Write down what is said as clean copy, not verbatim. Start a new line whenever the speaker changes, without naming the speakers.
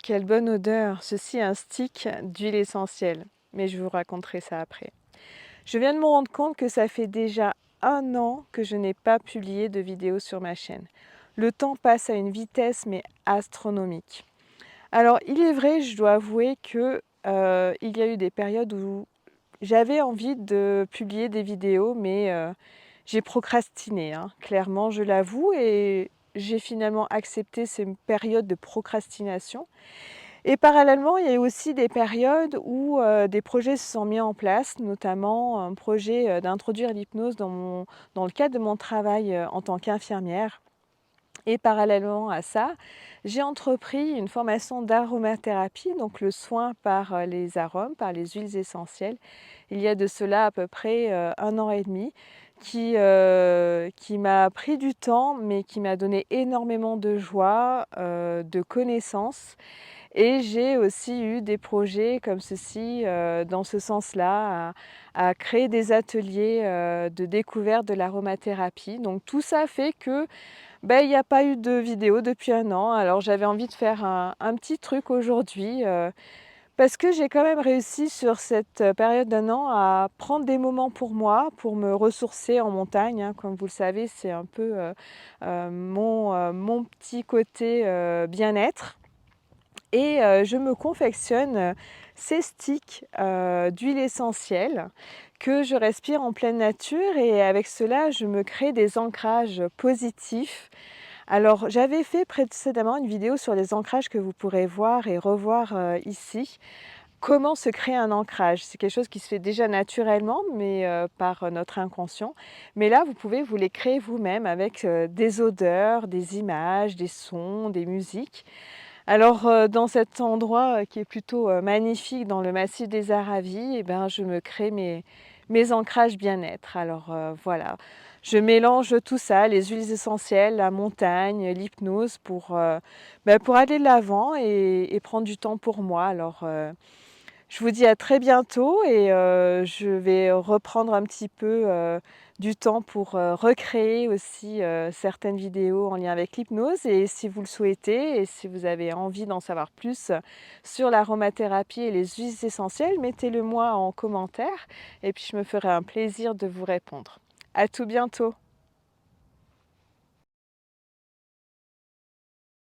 Quelle bonne odeur! Ceci est un stick d'huile essentielle, mais je vous raconterai ça après. Je viens de me rendre compte que ça fait déjà 1 an que je n'ai pas publié de vidéo sur ma chaîne. Le temps passe à une vitesse mais astronomique. Alors il est vrai, je dois avouer que, il y a eu des périodes où j'avais envie de publier des vidéos, mais j'ai procrastiné, hein. Clairement, je l'avoue et j'ai finalement accepté ces périodes de procrastination. Et parallèlement, il y a eu aussi des périodes où, des projets se sont mis en place, notamment un projet, d'introduire l'hypnose dans le cadre de mon travail, en tant qu'infirmière. Et parallèlement à ça, j'ai entrepris une formation d'aromathérapie, donc le soin par, les arômes, par les huiles essentielles. Il y a de cela à peu près, 1 an et demi, qui m'a pris du temps, mais qui m'a donné énormément de joie, de connaissances et j'ai aussi eu des projets comme ceci, dans ce sens-là, à créer des ateliers, de découverte de l'aromathérapie. Donc tout ça fait que, il y a pas eu de vidéo depuis 1 an. Alors j'avais envie de faire un petit truc aujourd'hui, parce que j'ai quand même réussi sur cette, période d'1 an à prendre des moments pour moi, pour me ressourcer en montagne, hein. Comme vous le savez, c'est un peu, mon petit côté, bien-être. Et je me confectionne, ces sticks, d'huile essentielle que je respire en pleine nature et avec cela, je me crée des ancrages positifs. Alors j'avais fait précédemment une vidéo sur les ancrages que vous pourrez voir et revoir, ici. Comment se créer un ancrage? C'est quelque chose qui se fait déjà naturellement, mais par, notre inconscient. Mais là, vous pouvez vous les créer vous-même avec, des odeurs, des images, des sons, des musiques. Alors, dans cet endroit, qui est plutôt, magnifique dans le massif des Aravis et ben, je me crée mes ancrages bien-être. Alors, voilà, je mélange tout ça, les huiles essentielles, la montagne, l'hypnose pour aller de l'avant et prendre du temps pour moi. Alors, je vous dis à très bientôt et je vais reprendre un petit peu, du temps pour, recréer aussi, certaines vidéos en lien avec l'hypnose et si vous le souhaitez et si vous avez envie d'en savoir plus, sur l'aromathérapie et les huiles essentielles, mettez-le moi en commentaire et puis je me ferai un plaisir de vous répondre. À tout bientôt.